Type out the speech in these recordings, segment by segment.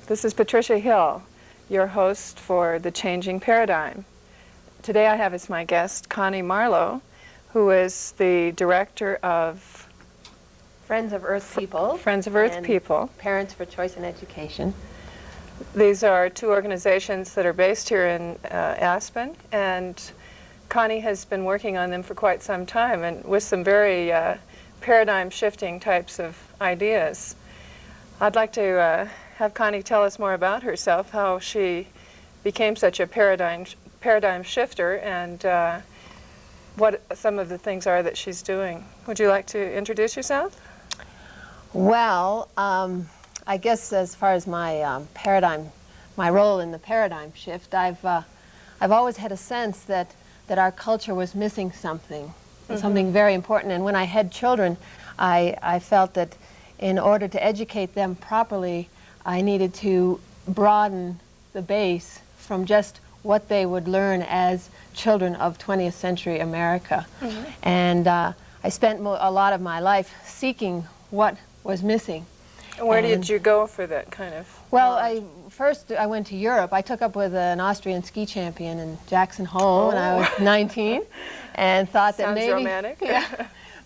This is Patricia Hill, your host for The Changing Paradigm. Today I have as my guest Connie Marlow, who is the director of Friends of Earth People. Friends of Earth People. Parents for Choice in Education. These are two organizations that are based here in Aspen, and Connie has been working on them for quite some time and with some very paradigm-shifting types of ideas. I'd like to have Connie tell us more about herself, how she became such a paradigm shifter, and what some of the things are that she's doing. Would you like to introduce yourself? Well, I guess as far as my my role in the paradigm shift, I've always had a sense that our culture was missing something, something very important. And when I had children, I felt that in order to educate them properly, I needed to broaden the base from just what they would learn as children of 20th century America. And I spent a lot of my life seeking what was missing. And where did you go for that kind of Well, first I went to Europe. I took up with an Austrian ski champion in Jackson Hole when I was 19, and thought that maybe romantic.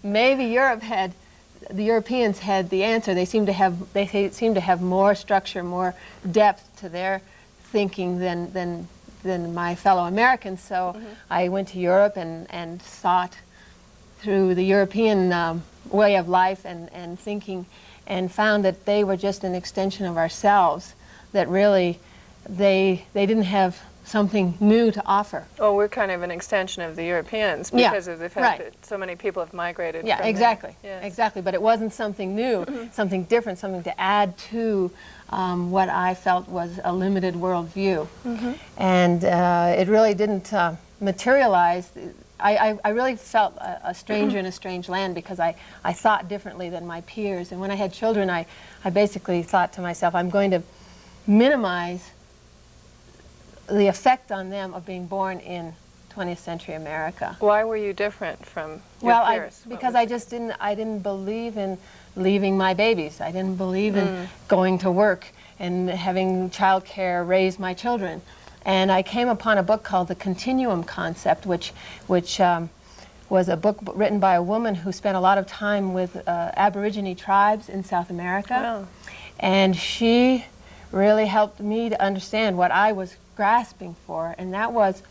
Maybe the Europeans had the answer. They seemed to have more structure, more depth to their thinking than my fellow Americans. So I went to Europe and sought through the European way of life and thinking, and found that they were just an extension of ourselves, that really they didn't have something new to offer. Oh, we're kind of an extension of the Europeans because of the fact that so many people have migrated. Yeah, from exactly. there. Yes. Exactly. But it wasn't something new, something different, something to add to what I felt was a limited worldview. And it really didn't materialize. I really felt a stranger in a strange land, because I thought differently than my peers. And when I had children, I basically thought to myself, I'm going to minimize the effect on them of being born in 20th century America. Why were you different from your peers? Because I didn't believe in leaving my babies. I didn't believe in going to work and having child care raise my children. And I came upon a book called The Continuum Concept, which was a book written by a woman who spent a lot of time with Aborigine tribes in South America. Wow. And she really helped me to understand what I was grasping for, and that was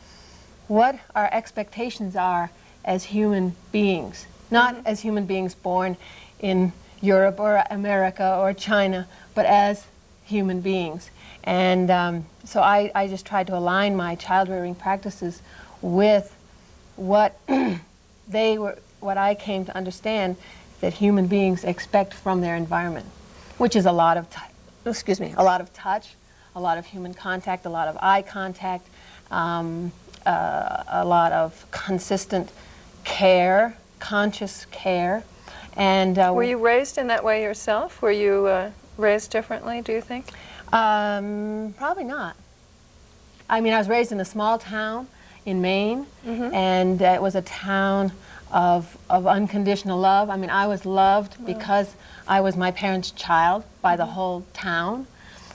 what our expectations are as human beings. Not as human beings born in Europe or America or China, but as human beings. And so I just tried to align my child rearing practices with what what I came to understand that human beings expect from their environment, which is a lot of a lot of touch, a lot of human contact, a lot of eye contact, a lot of consistent care, conscious care. And were you raised in that way yourself? Were you raised differently, do you think? Probably not. I mean, I was raised in a small town in Maine, and it was a town of unconditional love. I mean, I was loved because I was my parents' child by the whole town.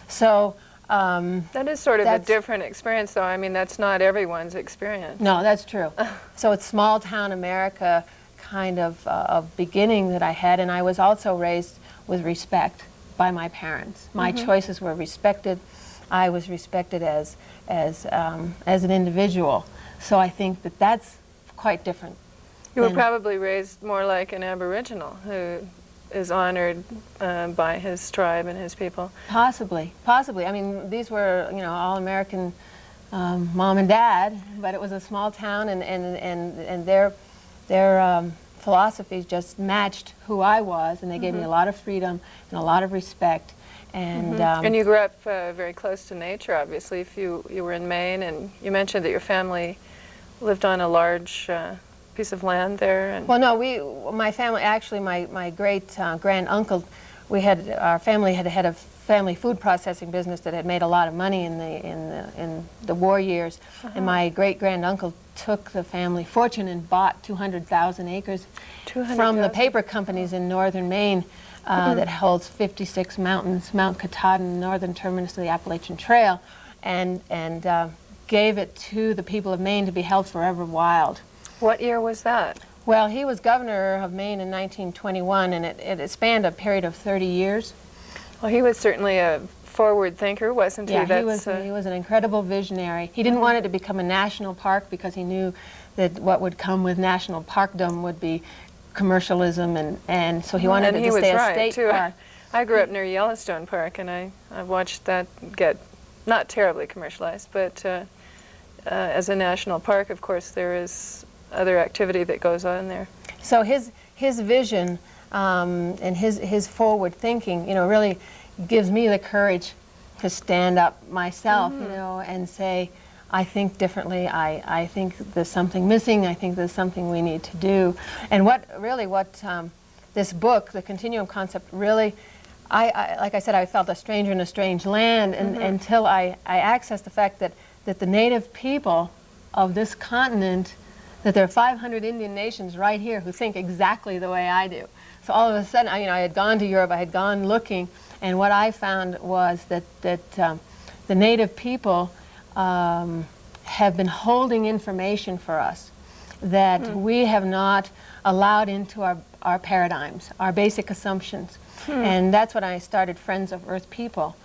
So that is sort of a different experience, though. I mean, that's not everyone's experience. No, that's true. So it's small town America kind of beginning that I had, and I was also raised with respect by my parents. My choices were respected. I was respected as an individual. So I think that that's quite different. You were probably raised more like an Aboriginal who is honored by his tribe and his people. Possibly. I mean, these were, all American mom and dad, but it was a small town, and their philosophies just matched who I was, and they gave me a lot of freedom and a lot of respect. And you grew up very close to nature, obviously. If you were in Maine, and you mentioned that your family lived on a large piece of land there. And well, no, my family, actually, my great grand uncle, our family had a family food processing business that had made a lot of money in the war years, and my great grand uncle took the family fortune and bought 200,000 acres from the paper companies in northern Maine that holds 56 mountains, Mount Katahdin, northern terminus of the Appalachian Trail, and gave it to the people of Maine to be held forever wild. What year was that? Well, he was governor of Maine in 1921, and it spanned a period of 30 years. Well, he was certainly a forward thinker, wasn't he? Yeah, he was an incredible visionary. He didn't want it to become a national park because he knew that what would come with national parkdom would be commercialism, and so he wanted it to stay a state too. park. I grew up near Yellowstone Park, and I watched that get not terribly commercialized, but as a national park, of course, there is other activity that goes on there. So his vision and his forward thinking, you know, really gives me the courage to stand up myself, you know, and say, I think differently. I think there's something missing. I think there's something we need to do. And what this book, the Continuum concept, really, like I said, I felt a stranger in a strange land until I accessed the fact that the native people of this continent, that there are 500 Indian nations right here who think exactly the way I do. So all of a sudden, I had gone to Europe, I had gone looking, and what I found was that the native people have been holding information for us that we have not allowed into our paradigms, our basic assumptions. And that's when I started Friends of Earth People,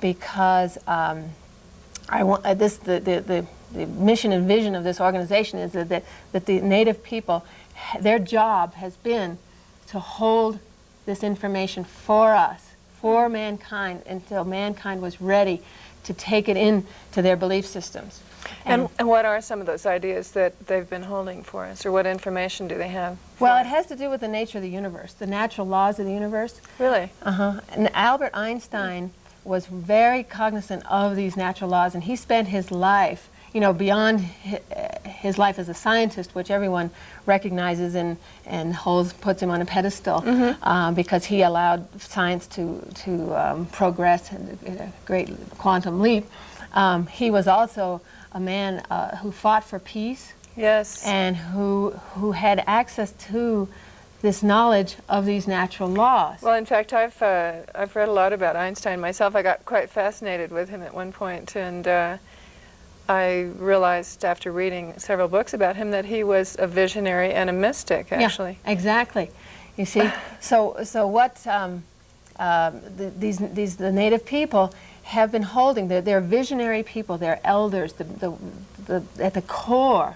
because I want the mission and vision of this organization is that the native people, their job has been to hold this information for us, for mankind, until mankind was ready to take it into their belief systems. And what are some of those ideas that they've been holding for us, or what information do they have? Well, it has to do with the nature of the universe, the natural laws of the universe. Really? And Albert Einstein was very cognizant of these natural laws, and he spent his life, you know, beyond his life as a scientist, which everyone recognizes and puts him on a pedestal, because he allowed science to progress at a great quantum leap. He was also a man who fought for peace. Yes. And who had access to this knowledge of these natural laws. Well, in fact, I've read a lot about Einstein myself. I got quite fascinated with him at one point, and I realized after reading several books about him that he was a visionary and a mystic, actually. Yeah, exactly. You see, so what the native people have been holding, they're visionary people, they're elders, at the core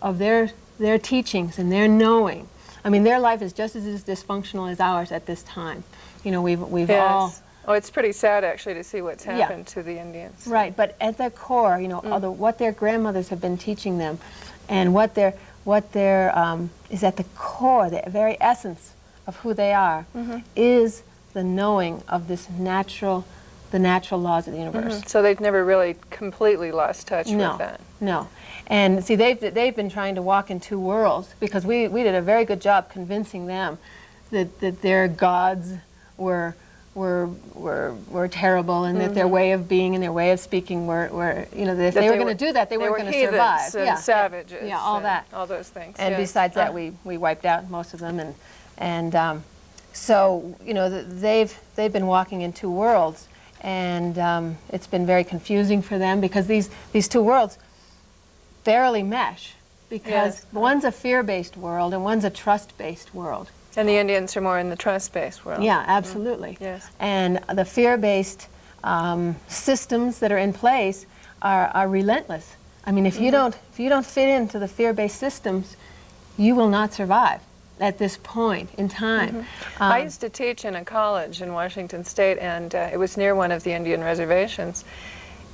of their teachings and their knowing. I mean, their life is just as dysfunctional as ours at this time. You know, we've all... Oh, it's pretty sad, actually, to see what's happened to the Indians. Right, but at the core, you know, what their grandmothers have been teaching them, and what their is at the core, the very essence of who they are, is the knowing of this the natural laws of the universe. So they've never really completely lost touch with that. No. And see, they've been trying to walk in two worlds, because we did a very good job convincing them that their gods were terrible, and that their way of being and their way of speaking were you know, if they were going to do that, they weren't going to survive. And savages. Yeah, all that. All those things. And besides that, we wiped out most of them, and so, you know, they've been walking in two worlds, and it's been very confusing for them, because these two worlds barely mesh, because one's a fear-based world and one's a trust-based world. And the Indians are more in the trust-based world. Yeah, absolutely. Yes. And the fear-based systems that are in place are relentless. I mean, if you don't fit into the fear-based systems, you will not survive at this point in time. I used to teach in a college in Washington State, and it was near one of the Indian reservations.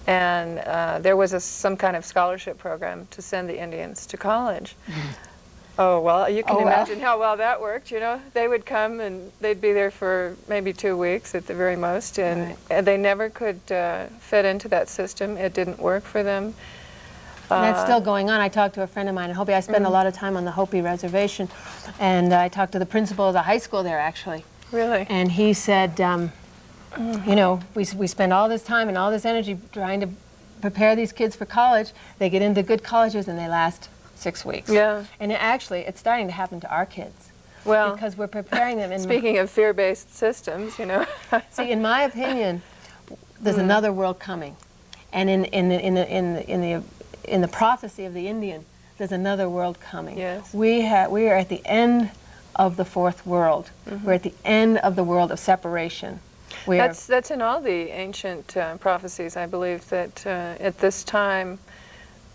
And there was some kind of scholarship program to send the Indians to college. Oh, well, you can imagine how well that worked, you know. They would come, and they'd be there for maybe 2 weeks at the very most, and they never could fit into that system. It didn't work for them. And that's still going on. I talked to a friend of mine in Hopi. I spend a lot of time on the Hopi reservation, and I talked to the principal of the high school there, actually. Really? And he said, you know, we spend all this time and all this energy trying to prepare these kids for college. They get into good colleges, and they last 6 weeks. Yeah. And actually, it's starting to happen to our kids. Well, because we're preparing them. Speaking of fear-based systems, you know. See, in my opinion, there's another world coming, and in the prophecy of the Indian, there's another world coming. Yes. We are at the end of the fourth world. We're at the end of the world of separation. That's in all the ancient prophecies, I believe, that at this time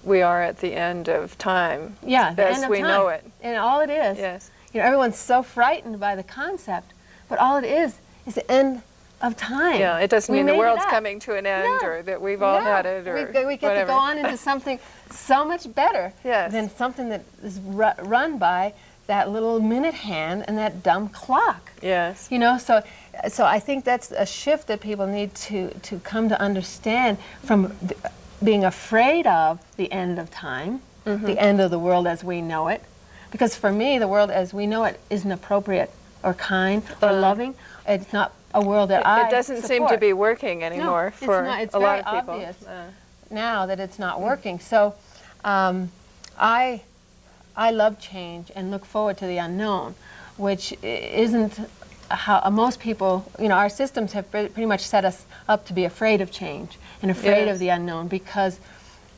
we are at the end of time. Yeah, the end of we time. know it. And all it is. Yes. You know, everyone's so frightened by the concept, but all it is the end of time. Yeah, it doesn't mean the world's up. coming to an end, or that we've all had it, or we get whatever. to go on into something so much better Yes. than something that is run by that little minute hand and that dumb clock. Yes. You know, so I think that's a shift that people need to come to understand from being afraid of the end of time, the end of the world as we know it. Because for me, the world as we know it isn't appropriate or kind or loving. It's not a world that I It doesn't seem to be working anymore for it's a lot very of people. obvious now that it's not working. So I love change and look forward to the unknown, which isn't how most people, you know, our systems have pretty much set us up to be afraid of change and afraid of the unknown because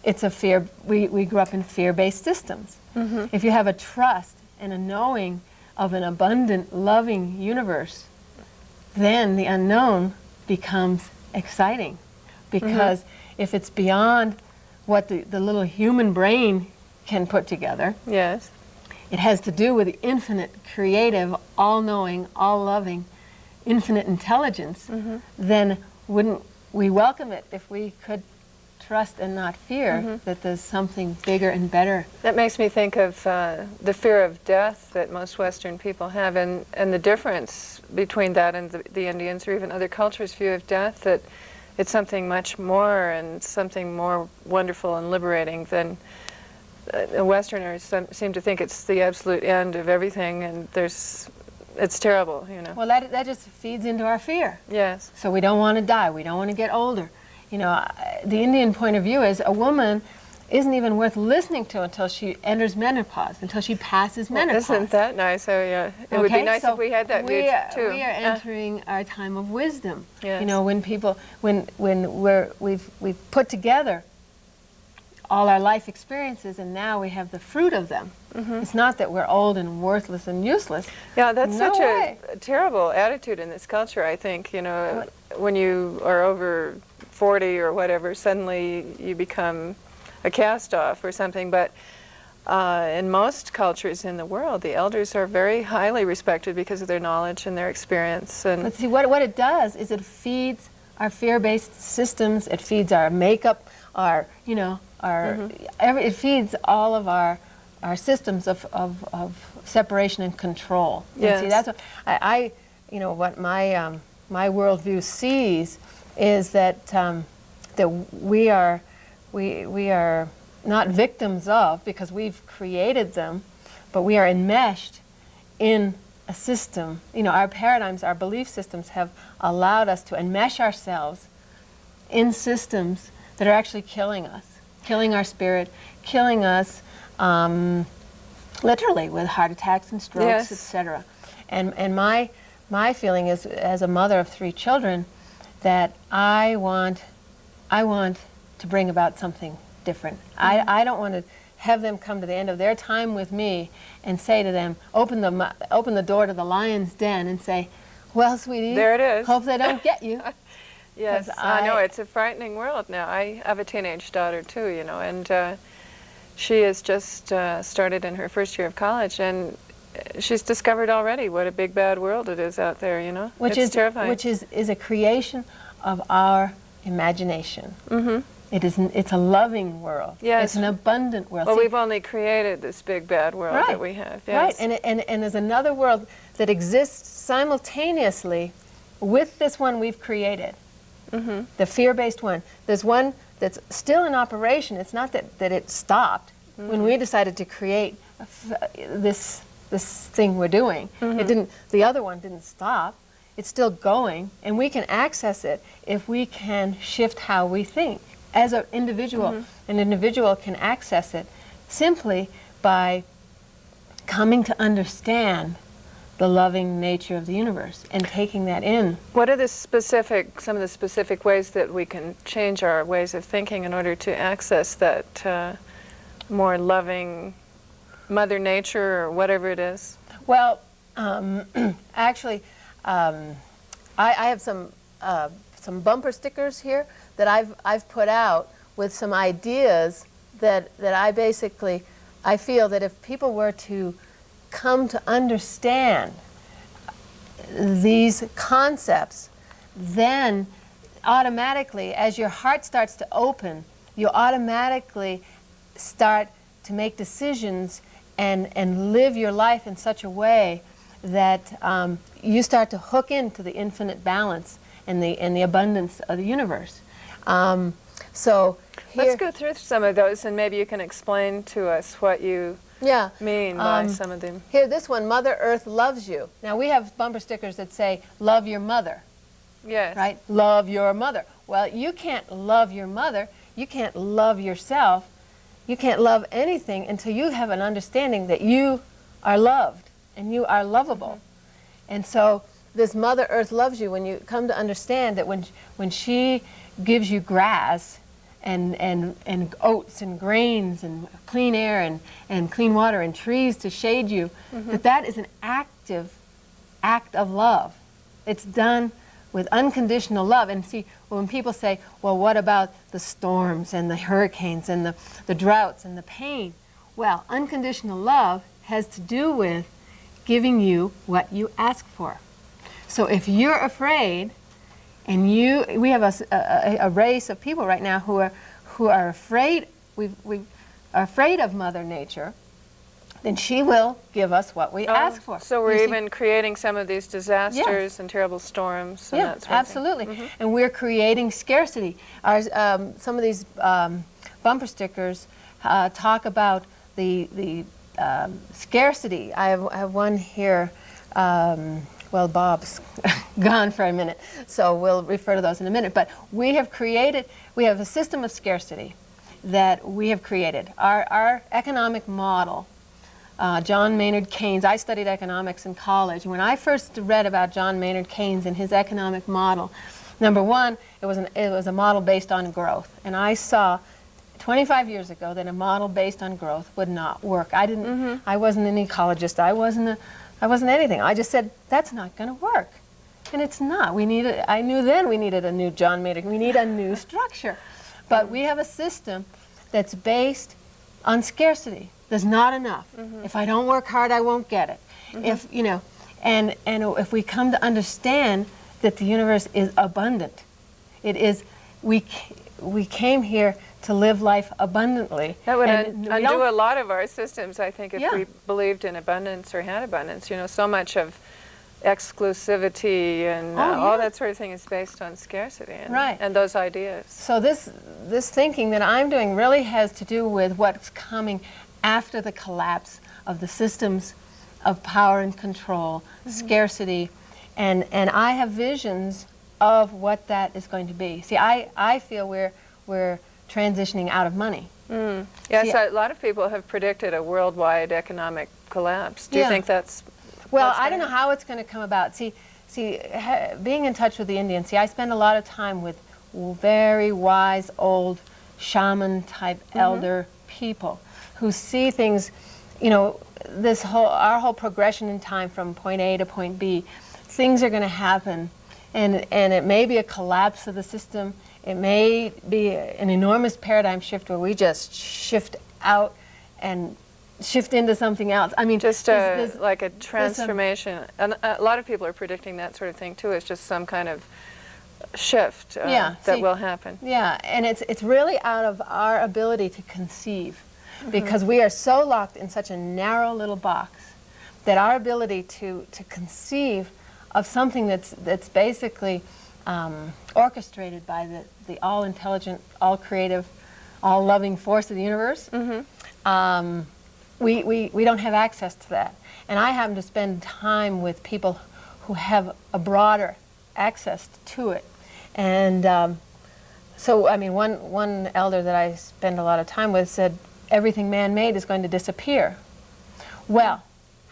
it's a fear. We grew up in fear-based systems. If you have a trust and a knowing of an abundant, loving universe, then the unknown becomes exciting. Because if it's beyond what the little human brain can put together, Yes. it has to do with the infinite, creative, all-knowing, all-loving, infinite intelligence, then wouldn't we welcome it if we could trust and not fear that there's something bigger and better? That makes me think of the fear of death that most Western people have, and the difference between that and the Indians or even other cultures' view of death, that it's something much more and something more wonderful and liberating than Westerners seem to think it's the absolute end of everything, and it's terrible, you know. Well, that just feeds into our fear. Yes. So we don't want to die. We don't want to get older. You know, the Indian point of view is a woman isn't even worth listening to until she enters menopause, until she passes menopause. Isn't that nice? Oh, yeah. It would be nice if we had that view, too. We are entering our time of wisdom. Yes. You know, when people, when we've put together all our life experiences and now we have the fruit of them. It's not that we're old and worthless and useless. Yeah, that's No such way. a terrible attitude in this culture, I think. You know, when you are over 40 or whatever, suddenly you become a cast-off or something. But in most cultures in the world, the elders are very highly respected because of their knowledge and their experience. And But see, what it does is it feeds our fear-based systems. It feeds our makeup, our, you know, it feeds all of our systems of separation and control. Yes. And see, that's what I you know, what my worldview sees is that that we are not victims of, because we've created them, but we are enmeshed in a system. You know, our paradigms, our belief systems have allowed us to enmesh ourselves in systems that are actually killing us, killing our spirit, killing us literally with heart attacks and strokes, Yes. etc. And my feeling is, as a mother of 3 children, that I want to bring about something different. I don't want to have them come to the end of their time with me and say to them, open the door to the lion's den and say, well, sweetie, there it is. hope they don't get you. Yes, I know, it's a frightening world now. I have a teenage daughter too, you know, and she has just started in her first year of college, and she's discovered already what a big bad world it is out there, you know. It's terrifying. Which is a creation of our imagination. It's a loving world. Yes. It's an abundant world. Well, See, we've only created this big bad world Right. that we have. Yes. Right, and there's another world that exists simultaneously with this one we've created. The fear-based one. There's one that's still in operation. It's not that it stopped when we decided to create this thing we're doing. It didn't. The other one didn't stop. It's still going, and we can access it if we can shift how we think. As an individual, an individual can access it simply by coming to understand the loving nature of the universe and taking that in. What are some of the specific ways that we can change our ways of thinking in order to access that more loving Mother Nature or whatever it is? Well, actually, I have some bumper stickers here that I've put out with some ideas that I feel that if people were to come to understand these concepts, then automatically, as your heart starts to open, you automatically start to make decisions and live your life in such a way that you start to hook into the infinite balance and the abundance of the universe. So let's go through some of those, and maybe you can explain to us what you mean by some of them. Here, this one, Mother Earth loves you. Now, we have bumper stickers that say, love your mother. Yes. Right? Love your mother. Well, you can't love your mother. You can't love yourself. You can't love anything until you have an understanding that you are loved and you are lovable. And so this Mother Earth loves you when you come to understand that when she gives you grass and oats and grains and clean air and clean water and trees to shade you, that is an active act of love. It's done with unconditional love. And see, when people say, well, what about the storms and the hurricanes and the droughts and the pain? Well, unconditional love has to do with giving you what you ask for. So if you're afraid, and we have a race of people right now who are afraid, we are afraid of Mother Nature, then she will give us what we ask for. So we're even creating some of these disasters and terrible storms. And that sort absolutely. Of thing. And we're creating scarcity. Some of these bumper stickers talk about the scarcity. I have one here. Well, Bob's gone for a minute, so we'll refer to those in a minute. But we have a system of scarcity that we have created. Our economic model, John Maynard Keynes, I studied economics in college. When I first read about John Maynard Keynes and his economic model, number one, it was a model based on growth. And I saw 25 years ago that a model based on growth would not work. I wasn't an ecologist. I wasn't anything. I just said, that's not going to work. And it's not. I knew then we needed a new John Maynard. We need a new structure. But we have a system that's based on scarcity. There's not enough. If I don't work hard, I won't get it. And if we come to understand that the universe is abundant, we came here to live life abundantly. That would undo a lot of our systems, I think, if we believed in abundance or had abundance. So much of exclusivity and all that sort of thing is based on scarcity and those ideas. So this thinking that I'm doing really has to do with what's coming after the collapse of the systems of power and control, scarcity, and I have visions of what that is going to be. See, I feel we're transitioning out of money. Yes, a lot of people have predicted a worldwide economic collapse. Do you think that's... Well, I don't know how it's going to come about. See, being in touch with the Indians, I spend a lot of time with very wise, old, shaman-type elder people who see things, our whole progression in time from point A to point B. Things are going to happen, and it may be a collapse of the system. It may be an enormous paradigm shift where we just shift out and shift into something else. I mean, just like a transformation. And a lot of people are predicting that sort of thing too. It's just some kind of shift that will happen. Yeah, and it's really out of our ability to conceive, because we are so locked in such a narrow little box that our ability to conceive of something that's basically orchestrated by the all-intelligent, all-creative, all-loving force of the universe. We don't have access to that. And I happen to spend time with people who have a broader access to it. And so, I mean, one elder that I spend a lot of time with said, everything man-made is going to disappear. Well,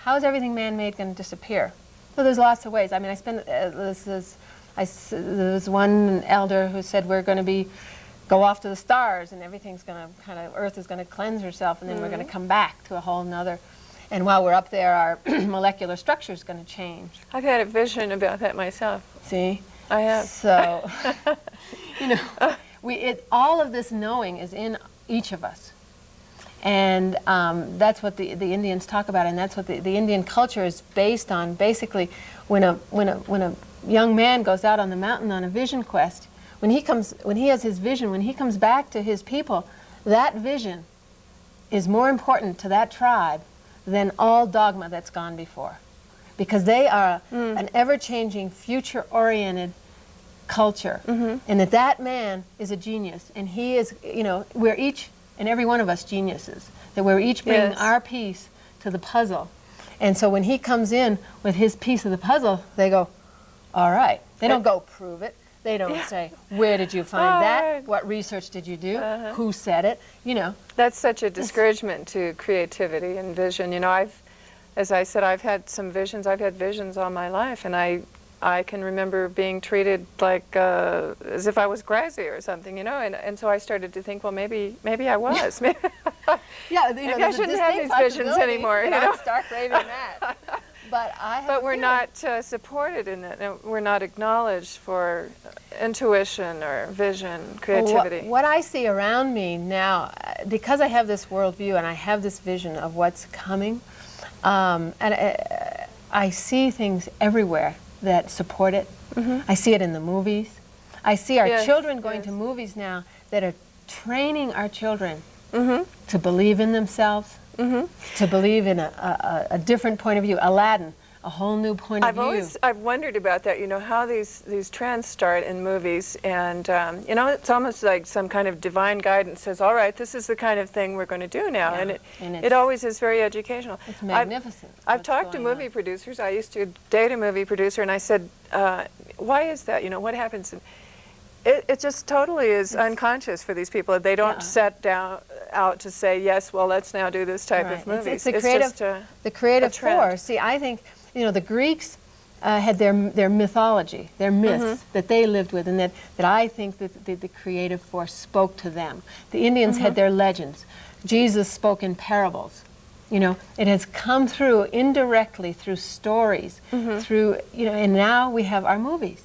how is everything man-made going to disappear? Well, there's lots of ways. I mean, there was one elder who said we're going to go off to the stars and everything's going to Earth is going to cleanse herself and then we're going to come back to a whole nother. And while we're up there, our molecular structure is going to change. I've had a vision about that myself. See? I have. So, you know, all of this knowing is in each of us. And that's what the Indians talk about, and that's what the Indian culture is based on. Basically, when a young man goes out on the mountain on a vision quest, when he has his vision, when he comes back to his people, that vision is more important to that tribe than all dogma that's gone before, because they are an ever-changing, future-oriented culture, and that man is a genius, and he is, you know, we're each and every one of us geniuses, that we're each bringing our piece to the puzzle. And so when he comes in with his piece of the puzzle, they go, all right. They don't go prove it. They don't say, where did you find that? What research did you do? Who said it? You know. That's such a discouragement to creativity and vision. You know, as I said, I've had some visions. I've had visions all my life, and I can remember being treated like as if I was crazy or something, you know, and so I started to think, well, maybe I was. Yeah, you know, maybe I shouldn't have these visions anymore. You know, start craving that. But we're not supported in it. We're not acknowledged for intuition or vision, creativity. What I see around me now, because I have this worldview and I have this vision of what's coming, and I see things everywhere that support it. I see it in the movies. I see our children going to movies now that are training our children to believe in themselves, to believe in a different point of view. Aladdin, a whole new point of view. I've wondered about that, you know, how these trends start in movies, and you know, it's almost like some kind of divine guidance says, all right, this is the kind of thing we're going to do now, and it always is very educational. It's magnificent. I've talked to movie producers. I used to date a movie producer, and I said, why is that? You know, what happens? And it just totally is unconscious for these people. They don't set out to say, yes, well, let's now do this type of movie. It's the creative force. See, I think, you know, the Greeks had their mythology, their myths that they lived with, and that I think that the creative force spoke to them. The Indians had their legends. Jesus spoke in parables. You know, it has come through indirectly through stories, through, you know, and now we have our movies.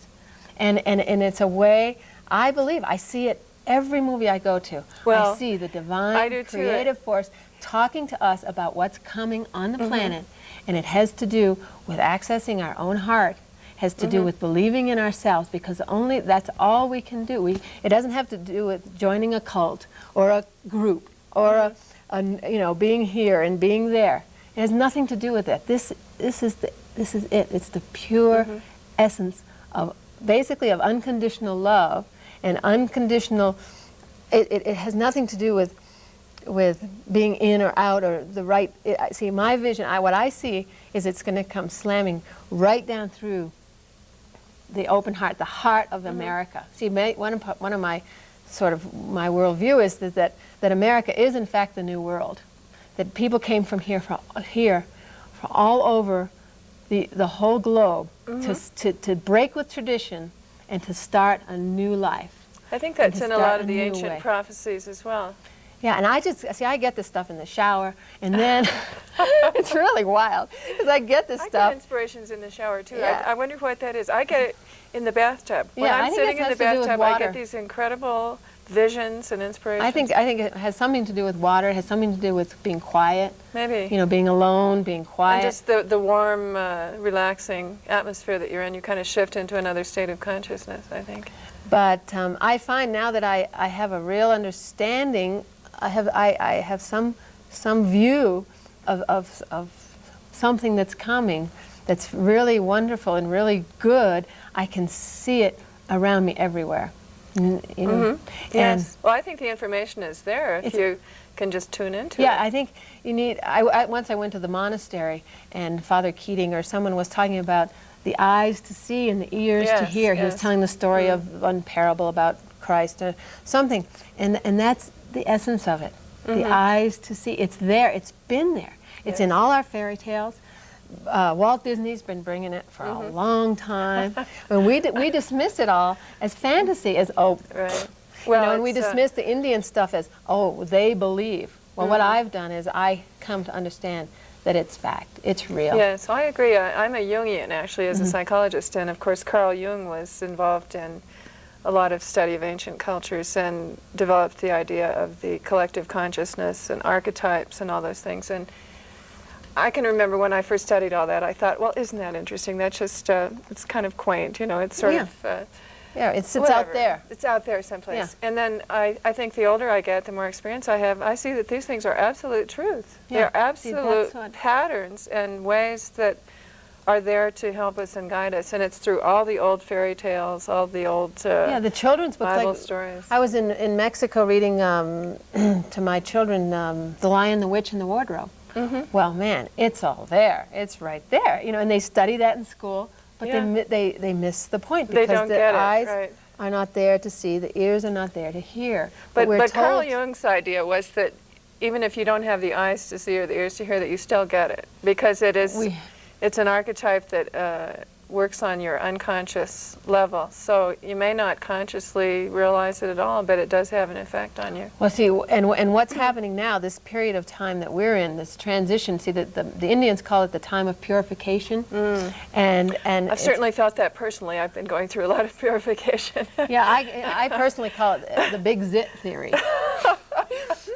And it's a way, I believe, I see it every movie I go to. Well, I see the divine creative force talking to us about what's coming on the planet, and it has to do with accessing our own heart, has to do with believing in ourselves, because that's all we can do. It doesn't have to do with joining a cult or a group or you know, being here and being there. It has nothing to do with that. This is it. It's the pure essence of basically of unconditional love and unconditional. It has nothing to do with being in or out or the right. See, my vision, what I see is it's going to come slamming right down through the open heart, the heart of America. See, one of my sort of my worldview is that America is in fact the new world. That people came from here from all over the whole globe to break with tradition and to start a new life. I think that's in a lot of the ancient prophecies as well. Yeah, and I get this stuff in the shower, and then it's really wild because I get this stuff. I get inspirations in the shower too. Yeah. I wonder what that is. I get it in the bathtub. When I'm sitting in the bathtub, I get these incredible visions and inspirations. I think it has something to do with water. It has something to do with being quiet. Maybe. You know, being alone, being quiet. And just the warm, relaxing atmosphere that you're in. You kind of shift into another state of consciousness, I think. But I find now that I have a real understanding. I have some view of something that's coming that's really wonderful and really good. I can see it around me everywhere. You know? Yes. Well, I think the information is there if you can just tune into it. Yeah, I think you need. Once I went to the monastery, and Father Keating or someone was talking about the eyes to see and the ears to hear. He was telling the story of one parable about Christ or something, and that's the essence of it. The eyes to see. It's there. It's been there. It's in all our fairy tales. Walt Disney's been bringing it for a long time. And we dismiss it all as fantasy, as, oh, Right. Well, and we dismiss the Indian stuff as, oh, they believe. Well, what I've done is I come to understand that it's fact. It's real. Yes, I agree. I'm a Jungian, actually, as a psychologist. And, of course, Carl Jung was involved in a lot of study of ancient cultures and developed the idea of the collective consciousness and archetypes and all those things. And I can remember when I first studied all that, I thought, well, isn't that interesting? That's just, it's kind of quaint, you know, it's sort of... yeah, it's whatever. out there. It's out there someplace. Yeah. And then I think the older I get, the more experience I have, I see that these things are absolute truth. Yeah. They're absolute patterns and ways that are there to help us and guide us. And it's through all the old fairy tales, all the old the children's books, Bible like, stories. I was in Mexico reading to my children The Lion, the Witch, and the Wardrobe. Well, man, it's all there. It's right there. You know, and they study that in school, but they miss the point because they don't the get eyes it, right. are not there to see, the ears are not there to hear. But we're told, Carl Jung's idea was that even if you don't have the eyes to see or the ears to hear, that you still get it because it is. It's an archetype that works on your unconscious level. So you may not consciously realize it at all, but it does have an effect on you. Well, see, and what's happening now, this period of time that we're in, this transition, see, the Indians call it the time of purification. And I've certainly felt that personally. I've been going through a lot of purification. Yeah, I personally call it the big zit theory.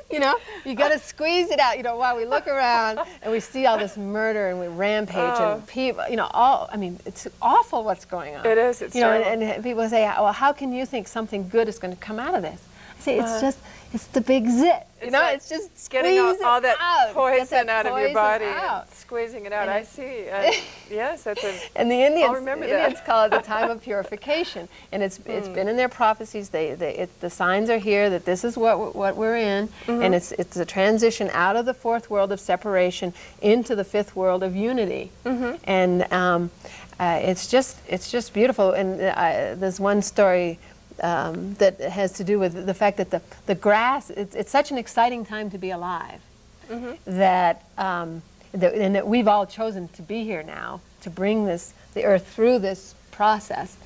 You know, you got to squeeze it out. You know, while we look around and we see all this murder and we rampage and people, you know, I mean, it's awful what's going on. It is. It's you know, and people say, well, how can you think something good is going to come out of this? I say, it's the big zit. You know, it's just getting all that out. poison out of your body out. and squeezing it out. I see. Yes, that's a. And the Indians, I'll remember that. call it the time of purification, and it's been in their prophecies. The signs are here that this is what we're in, and it's a transition out of the fourth world of separation into the fifth world of unity, and it's just beautiful. And there's one story. That has to do with the fact that the grass, it's such an exciting time to be alive, that, and that we've all chosen to be here now, to bring the earth through this process,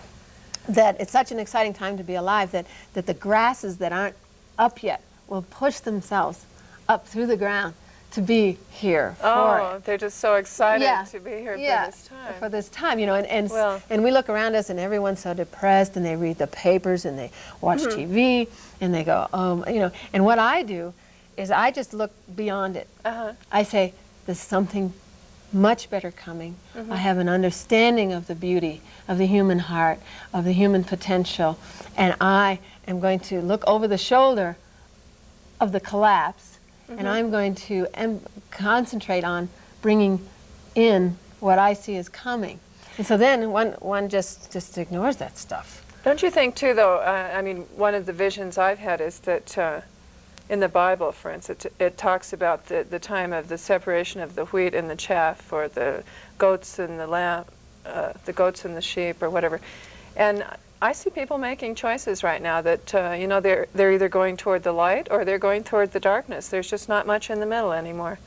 that it's such an exciting time to be alive that the grasses that aren't up yet will push themselves up through the ground to be here for it. They're just so excited to be here for this time. For this time, you know, and we look around us and everyone's so depressed and they read the papers and they watch TV and they go, you know, and what I do is I just look beyond it. I say, there's something much better coming. I have an understanding of the beauty of the human heart, of the human potential, and I am going to look over the shoulder of the collapse. And I'm going to concentrate on bringing in what I see is coming. And so then one just ignores that stuff. Don't you think, too, though, I mean, one of the visions I've had is that in the Bible, for instance, it talks about the time of the separation of the wheat and the chaff, or the goats and the lamb, the goats and the sheep, or whatever. And I see people making choices right now that, you know, they're either going toward the light or they're going toward the darkness. There's just not much in the middle anymore.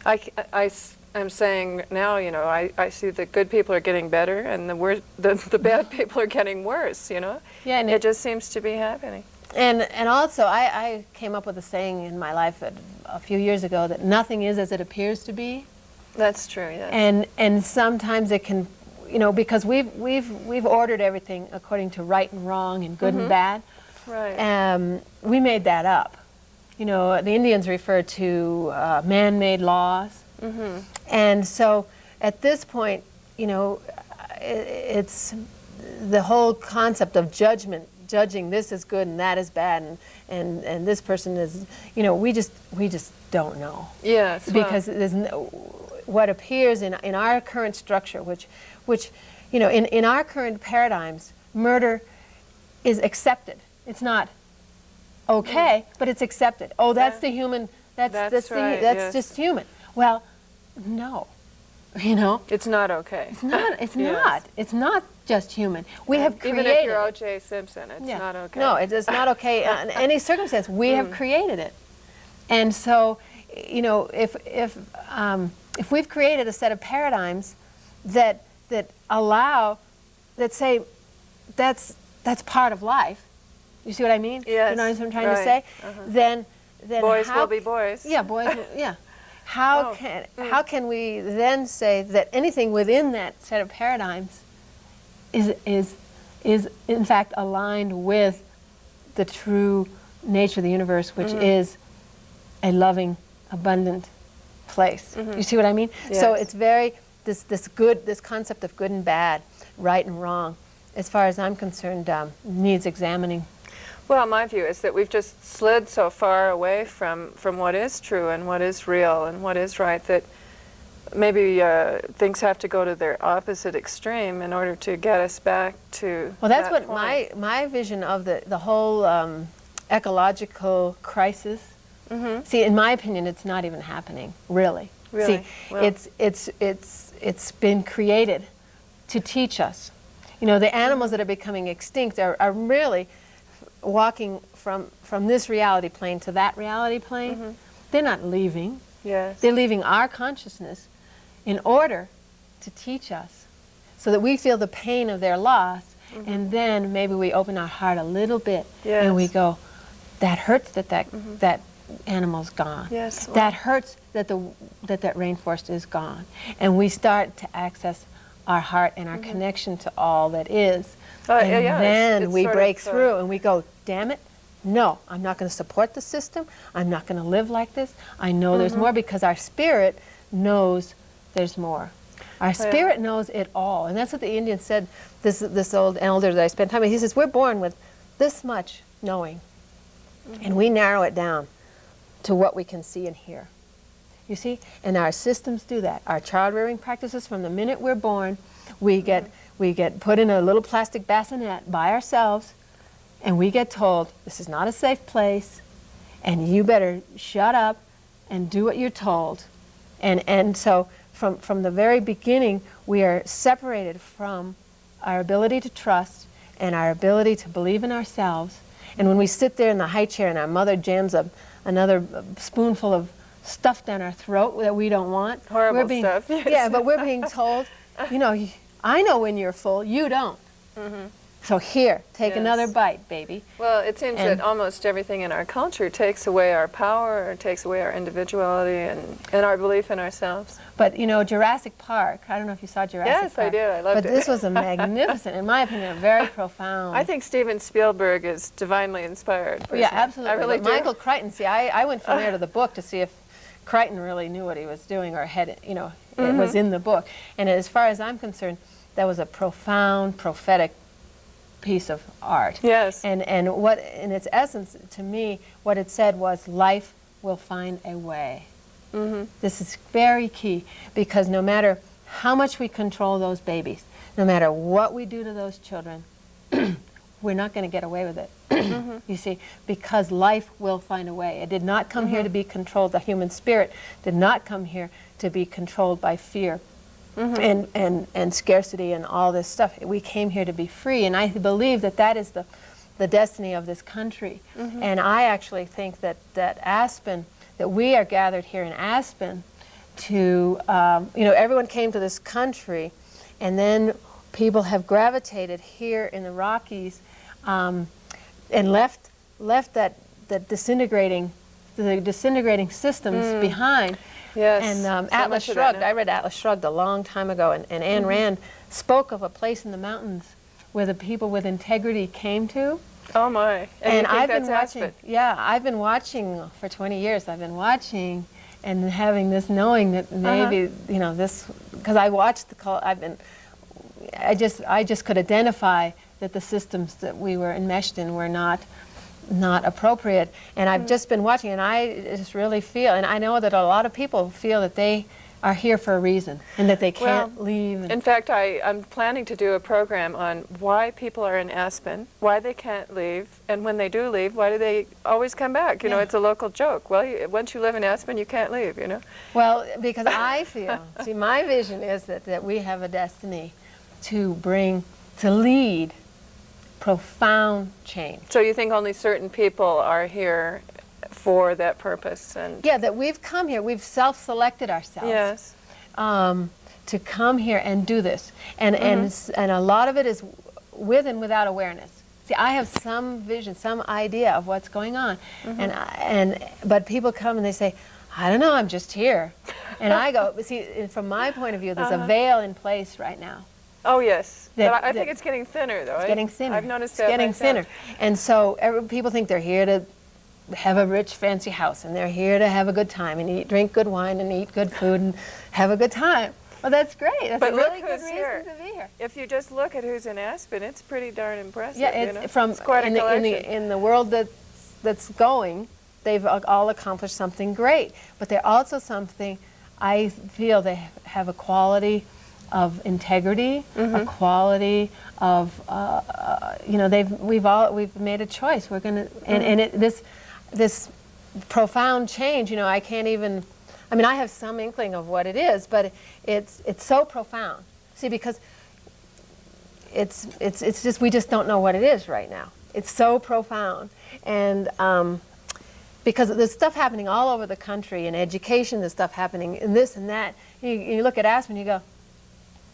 I'm saying now, you know, I see the good people are getting better and the bad people are getting worse, you know? Yeah, and it just seems to be happening. And also, I came up with a saying in my life a few years ago that nothing is as it appears to be. That's true, yes. And sometimes it can, you know, because we've ordered everything according to right and wrong and good and bad. Right. We made that up. You know, the Indians refer to man-made laws. And so at this point, you know, it's the whole concept of judging this is good and that is bad, and this person is, you know, we just don't know. Yes. Because there's what appears in our current structure, which you know, in our current paradigms, murder is accepted. It's not okay, but it's accepted. Oh, that's the human. That's just human. Well, no, you know. It's not okay. It's not. It's not. It's not just human. We have created. Even if you're O.J. Simpson, it's not okay. No, it is not okay in any circumstance. We have created it, and so, you know, if if we've created a set of paradigms that allow, that say that's part of life, you see what I mean? Yes, you know what I'm trying right. to say? Then boys how, will be boys. Yeah, boys will, yeah. How can we then say that anything within that set of paradigms is in fact aligned with the true nature of the universe, which is a loving, abundant place. You see what I mean? Yes. So it's very this concept of good and bad, right and wrong, as far as I'm concerned, needs examining. Well, my view is that we've just slid so far away from what is true and what is real and what is right that maybe things have to go to their opposite extreme in order to get us back to Well, that's that what point. my vision of the whole ecological crisis. See, in my opinion, it's not even happening, really. Really? See, Well. it's been created to teach us. You know, the animals that are becoming extinct are really walking from this reality plane to that reality plane. They're not leaving. Yes. They're leaving our consciousness in order to teach us so that we feel the pain of their loss, and then maybe we open our heart a little bit and we go, that hurts that animal's gone. Yes. That hurts that that rainforest is gone. And we start to access our heart and our connection to all that is. And then it's we sort break of, through and we go, damn it, no, I'm not going to support the system. I'm not going to live like this. I know there's more, because our spirit knows there's more. Our spirit knows it all. And that's what the Indian said, this old elder that I spent time with. He says, we're born with this much knowing, and we narrow it down to what we can see and hear. You see? And our systems do that. Our child rearing practices, from the minute we're born, we get put in a little plastic bassinet by ourselves, and we get told, this is not a safe place, and you better shut up and do what you're told. And so from the very beginning, we are separated from our ability to trust and our ability to believe in ourselves. And when we sit there in the high chair and our mother jams another spoonful of stuff down our throat that we don't want. Horrible stuff. Yes. Yeah, but we're being told, you know, I know when you're full, you don't. So here, take another bite, baby. Well, it seems that almost everything in our culture takes away our power, or takes away our individuality and our belief in ourselves. But, you know, Jurassic Park, I don't know if you saw Jurassic Park. Yes, I did. I loved it. But this was a magnificent, in my opinion, very profound. I think Steven Spielberg is divinely inspired. Yeah, absolutely. I really but do. Michael Crichton, see, I went from there to the book to see if Crichton really knew what he was doing, or had, it was in the book. And as far as I'm concerned, that was a profound, prophetic piece of art. Yes. And what, in its essence, to me, what it said was, life will find a way. This is very key, because no matter how much we control those babies, no matter what we do to those children, we're not going to get away with it. You see, because life will find a way. It did not come here to be controlled. The human spirit did not come here to be controlled by fear. And scarcity and all this stuff. We came here to be free, and I believe that is the destiny of this country. And I actually think that Aspen, that we are gathered here in Aspen to, everyone came to this country, and then people have gravitated here in the Rockies and left the disintegrating systems behind. Yes. And so Atlas much of that Shrugged, now. I read Atlas Shrugged a long time ago, and Ayn Rand spoke of a place in the mountains where the people with integrity came to. Oh my. And you think I've that's been watching, Aspen? yeah, I've been watching for 20 years. I've been watching and having this knowing that maybe, this, because I watched I just could identify that the systems that we were enmeshed in were not appropriate. And I've just been watching, and I just really feel, and I know that a lot of people feel that they are here for a reason and that they can't leave. In fact, I'm planning to do a program on why people are in Aspen, why they can't leave, and when they do leave, why do they always come back? You know, it's a local joke. Well, once you live in Aspen, you can't leave, Well, because I feel, see, my vision is that we have a destiny to lead profound change. So you think only certain people are here for that purpose? And yeah, that we've come here, we've self-selected ourselves. yes. to come here and do this. And a lot of it is with and without awareness. See, I have some vision, some idea of what's going on, but people come and they say, I don't know, I'm just here. And I go, see, from my point of view, there's a veil in place right now. Oh, yes. But I think it's getting thinner, though. It's getting thinner. I've noticed that. It's getting thinner. And so people think they're here to have a rich, fancy house, and they're here to have a good time and drink good wine and eat good food and have a good time. Well, that's great. That's a really good reason to be here. If you just look at who's in Aspen, it's pretty darn impressive. Yeah, it's quite a collection. In the world that's going, they've all accomplished something great. But they're also something, I feel they have a quality of integrity, a quality of, we've made a choice. We're going to, this profound change, I can't even, I have some inkling of what it is, but it's so profound. See, because it's just, we just don't know what it is right now. It's so profound. And because there's stuff happening all over the country in education, there's stuff happening in this and that. You look at Aspen, you go,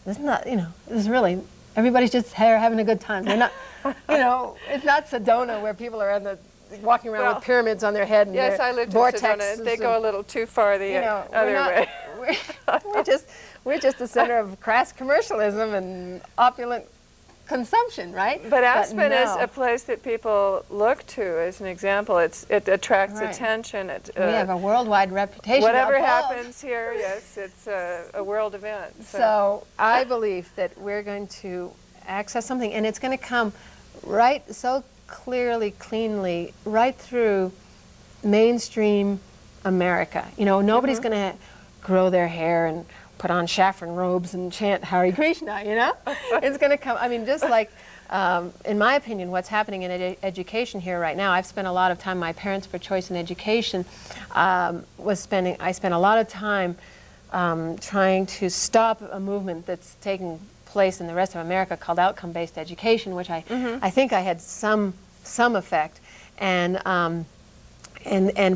this is not, this is really, everybody's just here having a good time. They're not, it's not Sedona where people are walking around with pyramids on their head and yes, I lived in Sedona. They go a little too far the other way. We're just a center of crass commercialism and opulent consumption, right? But Aspen is a place that people look to as an example. It attracts attention. We have a worldwide reputation. Whatever happens here, yes, it's a world event. So I believe that we're going to access something, and it's going to come right so clearly, cleanly, right through mainstream America. Nobody's going to grow their hair and put on saffron robes and chant Hare Krishna, It's going to come, just like, in my opinion, what's happening in education here right now, I've spent a lot of time, my Parents for Choice in Education, I spent a lot of time trying to stop a movement that's taking place in the rest of America called outcome-based education, which I think I had some effect, and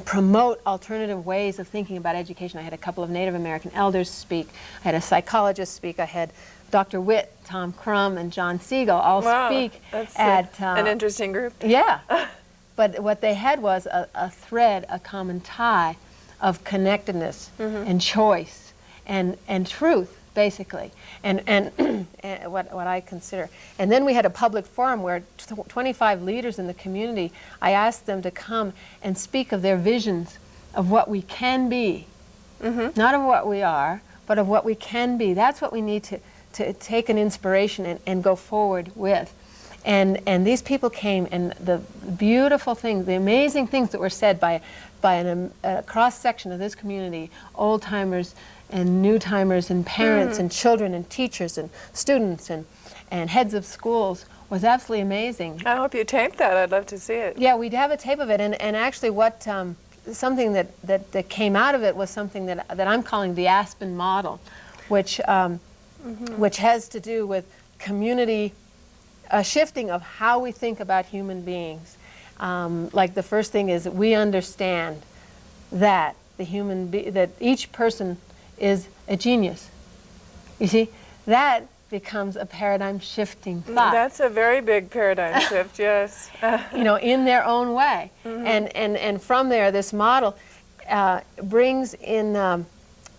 promote alternative ways of thinking about education. I had a couple of Native American elders speak. I had a psychologist speak. I had Dr. Witt, Tom Crum, and John Siegel all speak at an interesting group. Yeah, but what they had was a thread, a common tie of connectedness and choice and truth, basically, and what I consider. And then we had a public forum where 25 leaders in the community, I asked them to come and speak of their visions of what we can be, not of what we are, but of what we can be. That's what we need to take an inspiration and go forward with. And these people came, and the beautiful things, the amazing things that were said by a cross-section of this community, old-timers and new-timers and parents and children and teachers and students and heads of schools, was absolutely amazing. I hope you taped that. I'd love to see it. Yeah, we'd have a tape of it, and actually what something that came out of it was something that I'm calling the Aspen model, which has to do with community, shifting of how we think about human beings. Like the first thing is that we understand that that each person is a genius. You see, that becomes a paradigm shifting thought. That's a very big paradigm shift, yes. In their own way. And from there, this model brings in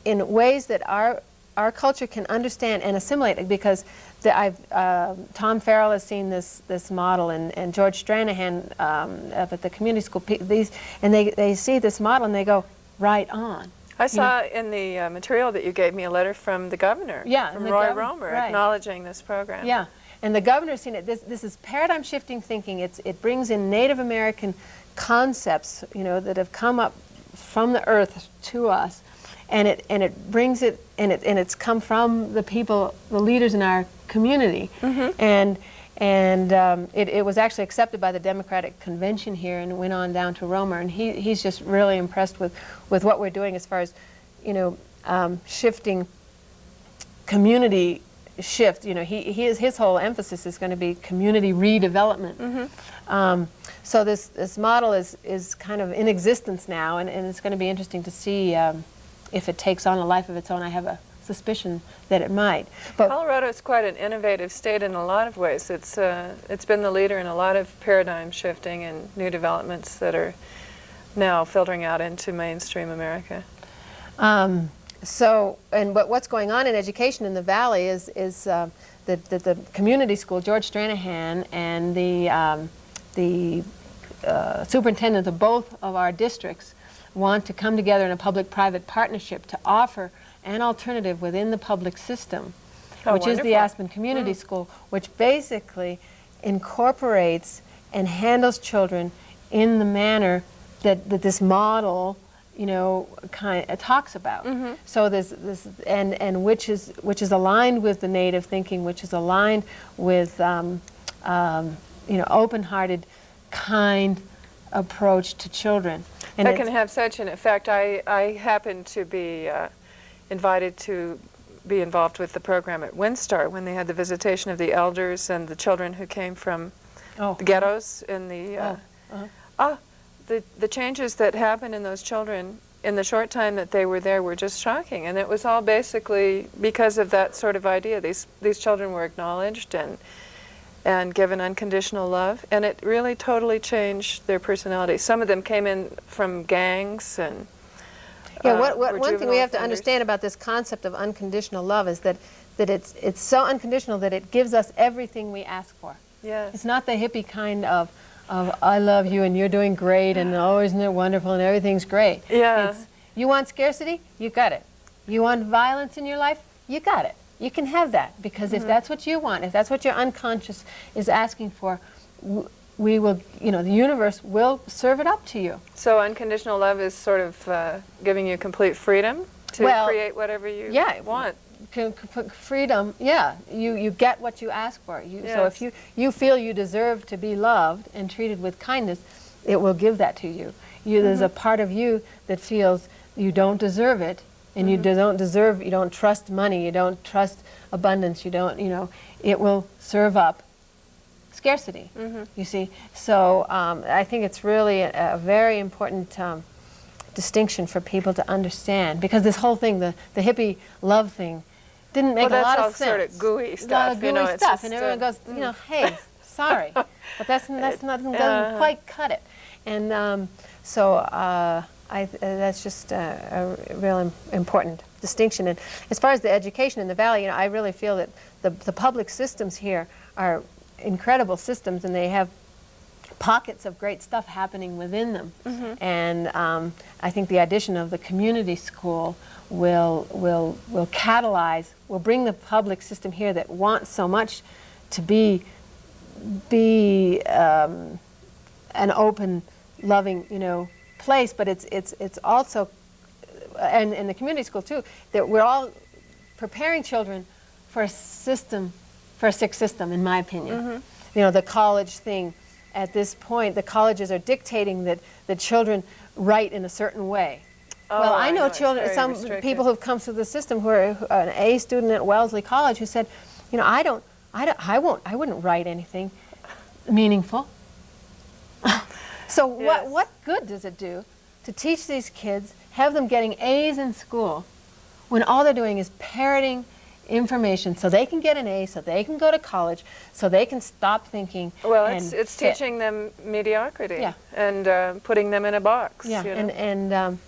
ways that our culture can understand and assimilate it, because Tom Farrell has seen this model, and George Stranahan up at the community school, they see this model and they go, right on. I saw in the material that you gave me a letter from the governor, from Roy Romer, acknowledging this program. Yeah, and the governor's seen it. This is paradigm shifting thinking. It brings in Native American concepts, that have come up from the earth to us, and it brings it, and it's come from the people, the leaders in our community, and it was actually accepted by the Democratic Convention here and went on down to Romer, and he's just really impressed with what we're doing as far as, shifting community shift. His whole emphasis is going to be community redevelopment. So this model is kind of in existence now, and it's going to be interesting to see if it takes on a life of its own. I have a suspicion that it might. But Colorado is quite an innovative state in a lot of ways. It's been the leader in a lot of paradigm shifting and new developments that are now filtering out into mainstream America. But what's going on in education in the Valley is the community school, George Stranahan, and the superintendents of both of our districts want to come together in a public-private partnership to offer an alternative within the public system, which is the Aspen Community School, which basically incorporates and handles children in the manner that this model, you know, kind of talks about. So and which is aligned with the Native thinking, which is aligned with you know, open-hearted, kind approach to children. And that can have such an effect. I happen to be invited to be involved with the program at WinStar when they had the visitation of the elders and the children who came from the ghettos in the the changes that happened in those children in the short time that they were there were just shocking, and it was all basically because of that sort of idea. These children were acknowledged and given unconditional love, and it really totally changed their personality. Some of them came in from gangs and one thing we have to understand about this concept of unconditional love is that it's so unconditional that it gives us everything we ask for. Yes. It's not the hippie kind of I love you and you're doing great and oh, isn't it wonderful and everything's great. Yeah. It's, you want scarcity? You got it. You want violence in your life? You got it. You can have that, because if that's what you want, if that's what your unconscious is asking for, we will, you know, the universe will serve it up to you. So unconditional love is sort of giving you complete freedom to create whatever you want. Freedom, yeah. You get what you ask for. So if you feel you deserve to be loved and treated with kindness, it will give that to you. There's a part of you that feels you don't deserve it, and you don't trust money, you don't trust abundance, you know, it will serve up scarcity, you see. So I think it's really a very important distinction for people to understand, because this whole thing, the hippie love thing, didn't make a lot of sense. That's all sort of gooey stuff. A lot of gooey stuff, just, and everyone goes, you know, hey, sorry, but doesn't quite cut it. And that's just a real important distinction. And as far as the education in the Valley, you know, I really feel that the public systems here are incredible systems, and they have pockets of great stuff happening within them. And I think the addition of the community school will catalyze, will bring the public system here that wants so much to be an open, loving, you know, place, but it's also, and in the community school too, that we're all preparing children for a system, for a sick system, in my opinion. You know, the college thing, at this point, the colleges are dictating that the children write in a certain way. Well, I know children, some people who've come through the system who are an A student at Wellesley College who said, you know, I wouldn't write anything meaningful. So what good does it do to teach these kids, have them getting A's in school, when all they're doing is parroting information so they can get an A, so they can go to college, so they can stop thinking. Well, it's teaching them mediocrity and putting them in a box. Yeah, you know? and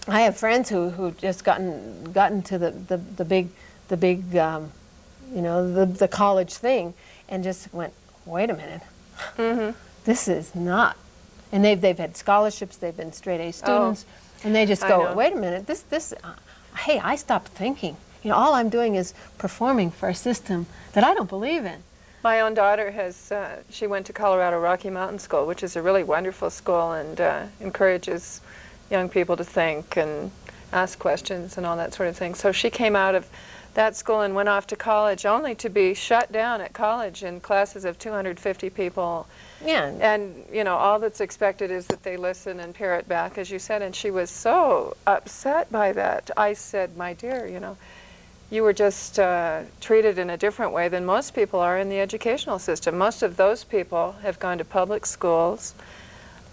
I have friends who just gotten to the big you know, the college thing, and just went, wait a minute, this is not. And they've had scholarships, they've been straight A students, and they just go, wait a minute, hey, I stopped thinking. You know, all I'm doing is performing for a system that I don't believe in. My own daughter has, she went to Colorado Rocky Mountain School, which is a really wonderful school and encourages young people to think and ask questions and all that sort of thing. So she came out of that school and went off to college, only to be shut down at college in classes of 250 people. Yeah. And, you know, all that's expected is that they listen and parrot back, as you said, and she was so upset by that. I said, my dear, you know, you were just treated in a different way than most people are in the educational system. Most of those people have gone to public schools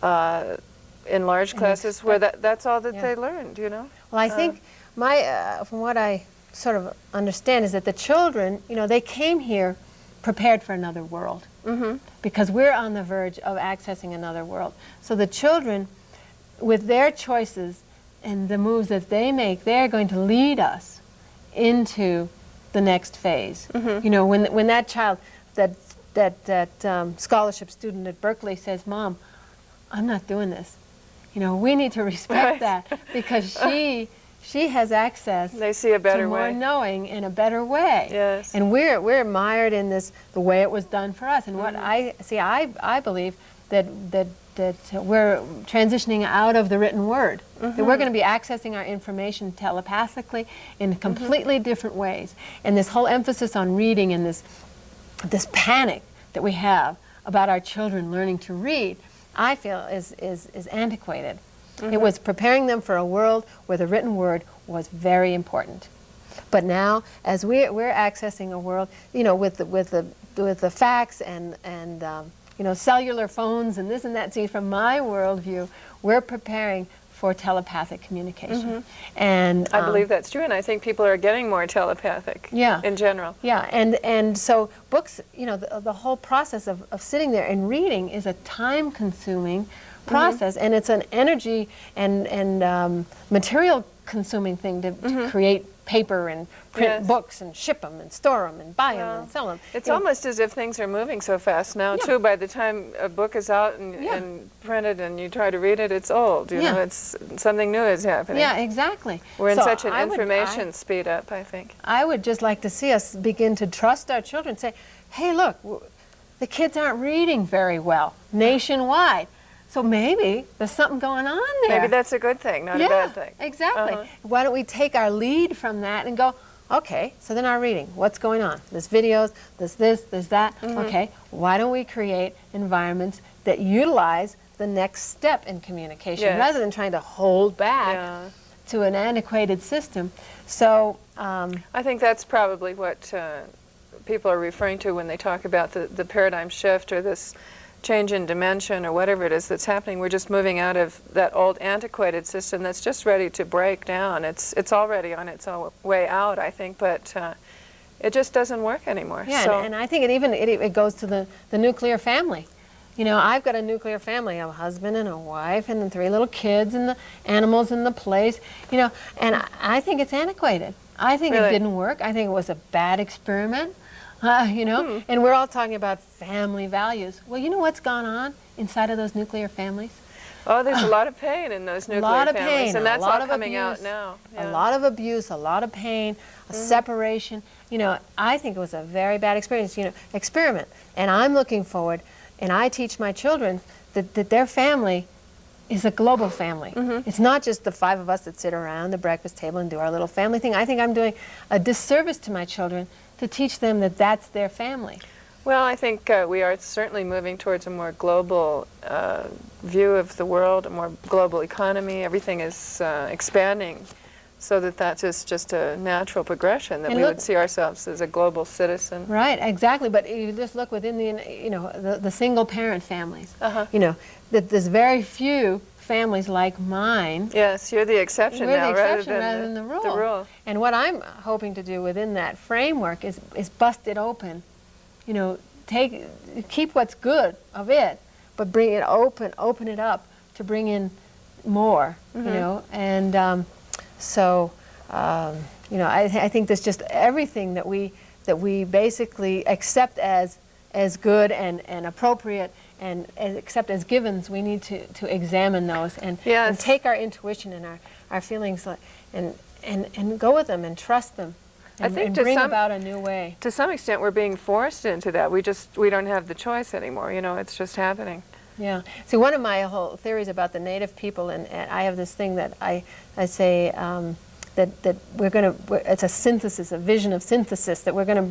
in large classes where that's all that they learned, you know. Well, I think from what I sort of understand is that the children, you know, they came here prepared for another world. Because we're on the verge of accessing another world. So the children, with their choices and the moves that they make, they're going to lead us into the next phase. You know, when that child, that scholarship student at Berkeley says, "Mom, I'm not doing this," you know, we need to respect that, because she has access. They see a better to more way. knowing in a better way. Yes. And we're mired in this, the way it was done for us. And what I see, I believe that we're transitioning out of the written word. That we're going to be accessing our information telepathically in completely different ways. And this whole emphasis on reading and this panic that we have about our children learning to read, I feel is antiquated. It was preparing them for a world where the written word was very important. But now, as we're accessing a world, you know, with the fax and you know, cellular phones and this and that. See, from my worldview, we're preparing for telepathic communication. And I believe that's true, and I think people are getting more telepathic. In general. Yeah, and so books, you know, the whole process of sitting there and reading is a time-consuming process, and it's an energy and material-consuming thing to create paper and print books and ship them and store them and buy them and sell them. It's almost as if things are moving so fast now, too. By the time a book is out and printed and you try to read it, it's old. You know, it's something new is happening. Yeah, exactly. We're in such an information speed up, I think. I would just like to see us begin to trust our children. Say, hey, look, the kids aren't reading very well nationwide. So maybe there's something going on there. Maybe that's a good thing, not a bad thing. Exactly. Why don't we take our lead from that and go, okay, so then our reading, what's going on? There's videos, there's this, there's that. Okay, why don't we create environments that utilize the next step in communication rather than trying to hold back to an antiquated system? So I think that's probably what people are referring to when they talk about the paradigm shift or this change in dimension or whatever it is that's happening. We're just moving out of that old antiquated system that's just ready to break down. It's already on its own way out, I think, but it just doesn't work anymore. Yeah, so, and I think it goes to the nuclear family. You know, I've got a nuclear family, a husband and a wife and 3 little kids and the animals in the place, you know, and I think it's antiquated. I think it didn't work. I think it was a bad experiment. You know, and we're all talking about family values. Well, you know what's gone on inside of those nuclear families? Oh, there's a lot of pain in those nuclear families, and that's all coming out now. A lot of abuse, a lot of pain, a separation. You know, I think it was a very bad experience. You know, experiment. And I'm looking forward, and I teach my children that their family is a global family. It's not just the 5 of us that sit around the breakfast table and do our little family thing. I think I'm doing a disservice to my children to teach them that that's their family. Well, I think we are certainly moving towards a more global view of the world, a more global economy. Everything is expanding, so that is just a natural progression, that we would see ourselves as a global citizen. Right, exactly. But you just look within the single parent families. You know, that there's very few families like mine. Yes, you're the exception now, rather than the rule. And what I'm hoping to do within that framework is bust it open. You know, keep what's good of it, but bring it open it up to bring in more. You know, and you know, I think there's just everything that we basically accept as good and appropriate and accept as givens. We need to examine those and take our intuition and our feelings and go with them and trust them and bring about a new way. To some extent, we're being forced into that. We don't have the choice anymore. You know, it's just happening. Yeah. See, one of my whole theories about the native people, and I have this thing that I say that we're going to, it's a synthesis, a vision of synthesis, that we're going to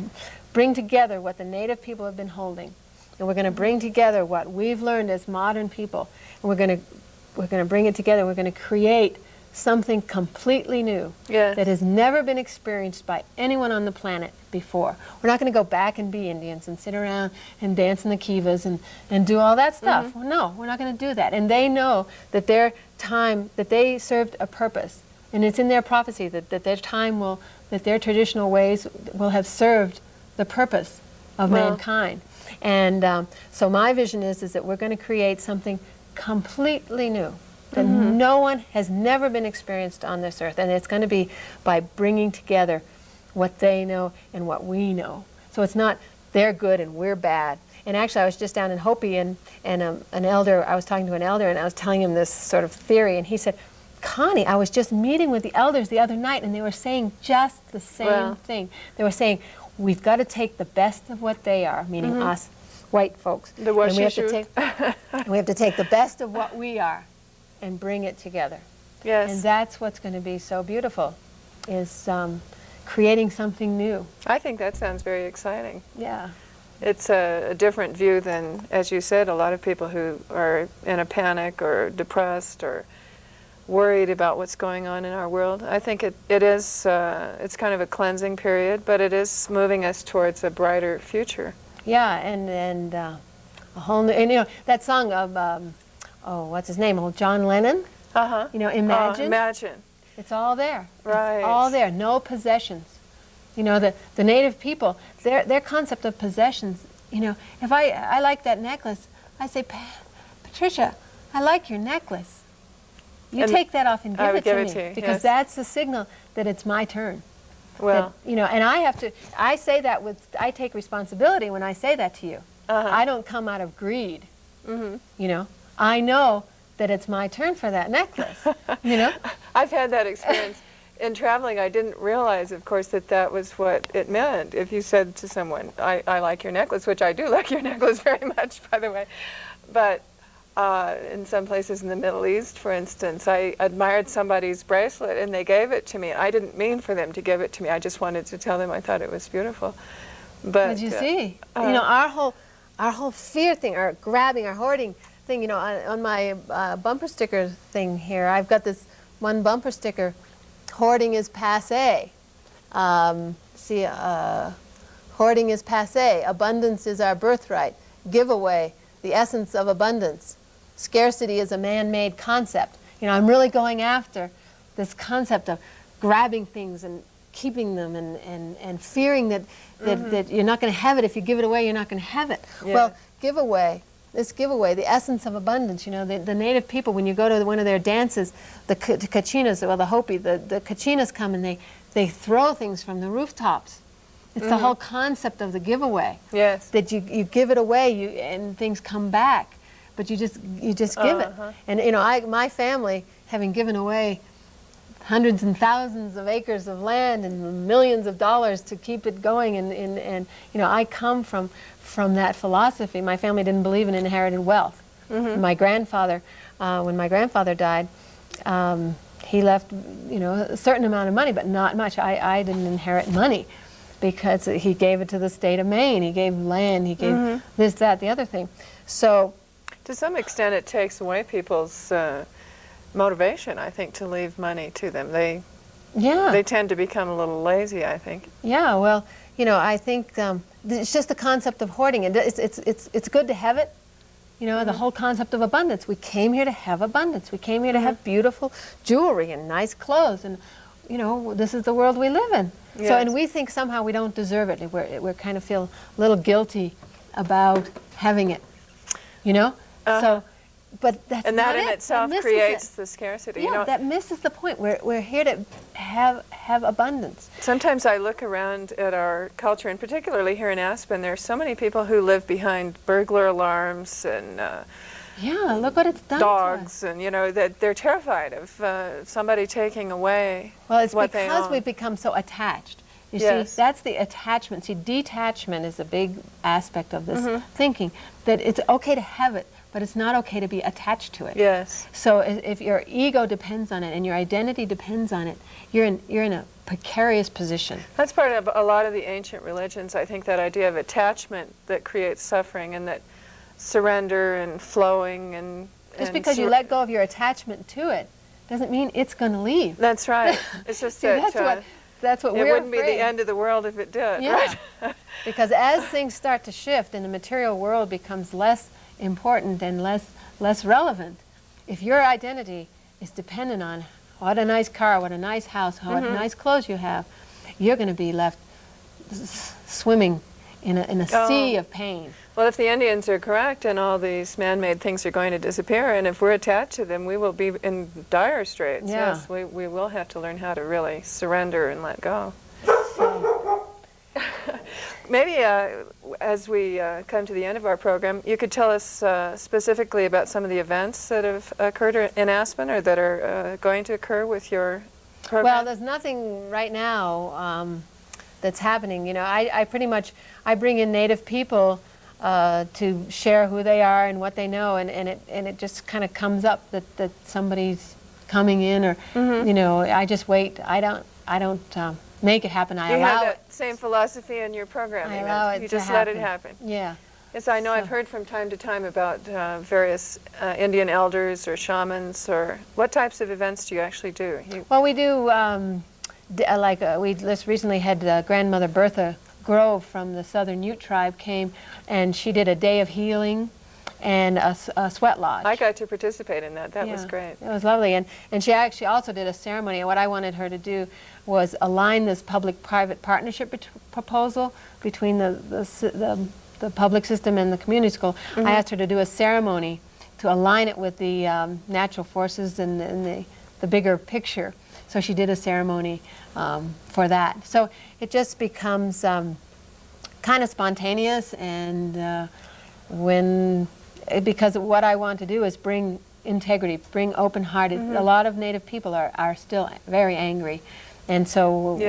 bring together what the native people have been holding. And we're going to bring together what we've learned as modern people. And we're going to bring it together. We're going to create something completely new that has never been experienced by anyone on the planet before. We're not going to go back and be Indians and sit around and dance in the kivas and do all that stuff. Well, no, we're not going to do that. And they know that their time, that they served a purpose And it's in their prophecy that their time will, that their traditional ways will have served the purpose of mankind. And so my vision is that we're going to create something completely new that no one has never been experienced on this earth. And it's going to be by bringing together what they know and what we know. So it's not they're good and we're bad. And actually, I was just down in Hopi, and an elder, I was talking to an elder, and I was telling him this sort of theory, and he said, Connie, I was just meeting with the elders the other night, and they were saying just the same thing. They were saying, we've got to take the best of what they are, meaning us, white folks. And we have to take the best of what we are and bring it together. Yes. And that's what's going to be so beautiful, is creating something new. I think that sounds very exciting. Yeah. It's a different view than, as you said, a lot of people who are in a panic or depressed or worried about what's going on in our world. I think it is, it's kind of a cleansing period, but it is moving us towards a brighter future. Yeah, and a whole new, and you know, that song of, oh, what's his name, old John Lennon? You know, Imagine. Imagine. It's all there. Right. It's all there, no possessions. You know, the native people, their concept of possessions, you know, if I like that necklace, I say, Patricia, I like your necklace. You and take that off and give it to me. To you, because that's the signal that it's my turn. Well, that, you know, and I say that I take responsibility when I say that to you. I don't come out of greed. You know, I know that it's my turn for that necklace, you know? I've had that experience. In traveling, I didn't realize, of course, that that was what it meant. If you said to someone, I like your necklace, which I do like your necklace very much, by the way, but in some places in the Middle East, for instance, I admired somebody's bracelet and they gave it to me. I didn't mean for them to give it to me. I just wanted to tell them I thought it was beautiful. But you see, you know, our whole fear thing, our grabbing, our hoarding thing, you know, on my bumper sticker thing here, I've got this one bumper sticker, hoarding is passé. Hoarding is passé. Abundance is our birthright. Giveaway, the essence of abundance. Scarcity is a man-made concept. You know, I'm really going after this concept of grabbing things and keeping them and fearing that you're not going to have it. If you give it away, you're not going to have it. Yeah. Well, giveaway, the essence of abundance. You know, the native people, when you go to one of their dances, the Kachinas, well, the Hopi, the Kachinas come and they throw things from the rooftops. It's the whole concept of the giveaway. Yes. That you give it away and things come back, but you just give it. And you know, my family, having given away hundreds and thousands of acres of land and millions of dollars to keep it going, and you know, I come from that philosophy. My family didn't believe in inherited wealth. My grandfather, when my grandfather died, he left, you know, a certain amount of money, but not much. I didn't inherit money because he gave it to the state of Maine. He gave land, he gave this, that, the other thing. So, to some extent, it takes away people's motivation, I think, to leave money to them. They tend to become a little lazy, I think. Yeah, well, you know, I think it's just the concept of hoarding. It's good to have it. You know, the whole concept of abundance. We came here to have abundance. We came here to have beautiful jewelry and nice clothes, and you know, this is the world we live in. Yes. So, and we think somehow we don't deserve it. We kind of feel a little guilty about having it. You know, so. But that's and that not in it. itself creates the scarcity. Yeah, you know, that misses the point. We're here to have abundance. Sometimes I look around at our culture, and particularly here in Aspen, there are so many people who live behind burglar alarms and yeah, look what it's done dogs, to us. And you know that they're terrified of somebody taking away. Well, it's what they because own. we've become so attached. You Yes. see, that's the attachment. See, detachment is a big aspect of this thinking, that it's okay to have it, but it's not okay to be attached to it. Yes. So if your ego depends on it and your identity depends on it, you're in a precarious position. That's part of a lot of the ancient religions. I think that idea of attachment that creates suffering, and that surrender and flowing and just because you let go of your attachment to it doesn't mean it's going to leave. That's right. It's just See, that that's what it we're wouldn't afraid. be the end of the world if it did. Yeah. Right? Because as things start to shift and the material world becomes less important and less relevant, if your identity is dependent what a nice car, what a nice house, what nice clothes you have, you're going to be left swimming in a sea of pain. Well, if the Indians are correct and all these man-made things are going to disappear, and if we're attached to them, we will be in dire straits. Yeah. Yes, we will have to learn how to really surrender and let go. Maybe as we come to the end of our program, you could tell us specifically about some of the events that have occurred in Aspen or that are going to occur with your program. Well, there's nothing right now that's happening. You know, I pretty much, I bring in Native people to share who they are and what they know, and it just kind of comes up that somebody's coming in, or you know, I just wait. I don't make it happen. I allow it. You have that same philosophy in your programming. I allow it You to just happen. let it happen. Yeah. Yes, I know. I've heard from time to time about various Indian elders or shamans, or what types of events do you actually do? Well, we do, we just recently had Grandmother Bertha Grove from the Southern Ute tribe came, and she did a day of healing and a sweat lodge. I got to participate in that. That was great. It was lovely, and she actually also did a ceremony, and what I wanted her to do was align this public-private partnership proposal between the public system and the community school. I asked her to do a ceremony to align it with the natural forces and the bigger picture. So she did a ceremony for that. So it just becomes kind of spontaneous, and because what I want to do is bring integrity, bring open-hearted. A lot of Native people are still very angry, and so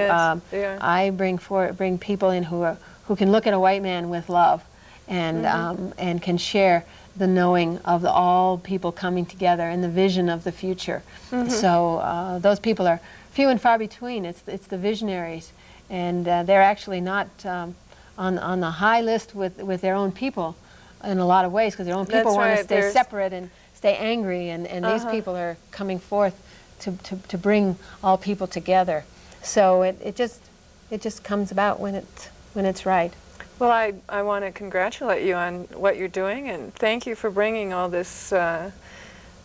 I bring people in who can look at a white man with love, and can share the knowing of all people coming together and the vision of the future. So those people are few and far between. It's the visionaries, and they're actually not on the high list with their own people in a lot of ways, because their own people want to stay separate and stay angry, and these people are coming forth to bring all people together. So it just comes about when it's right. Well, I want to congratulate you on what you're doing, and thank you for bringing all this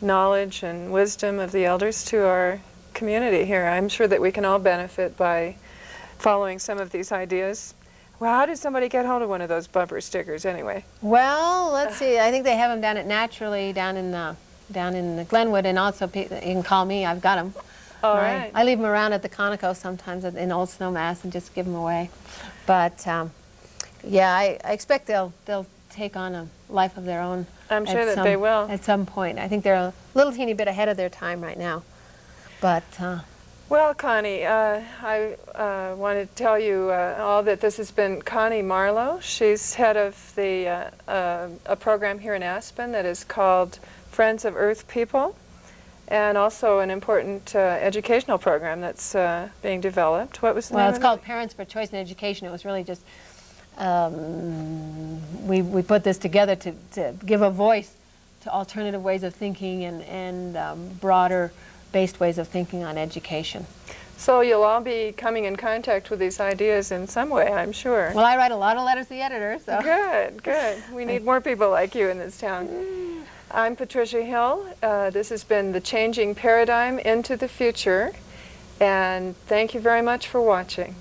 knowledge and wisdom of the elders to our community here. I'm sure that we can all benefit by following some of these ideas. Well, how did somebody get hold of one of those bumper stickers anyway? Well, let's see. I think they have them down at Naturally down in Glenwood, and also you can call me. I've got them. All right. I leave them around at the Conoco sometimes in Old Snowmass and just give them away. But yeah, I expect they'll take on a life of their own. I'm sure that they will. At some point. I think they're a little teeny bit ahead of their time right now. But well, Connie, I want to tell you all that this has been Connie Marlow. She's head of a program here in Aspen that is called Friends of Earth People, and also an important educational program that's being developed. What was the name of it? Well, it's called Parents for Choice in Education. It was really just, we put this together to give a voice to alternative ways of thinking and broader based ways of thinking on education. So you'll all be coming in contact with these ideas in some way, I'm sure. Well, I write a lot of letters to the editor, so. Good, good. We need more people like you in this town. I'm Patricia Hill. This has been The Changing Paradigm into the Future, and thank you very much for watching.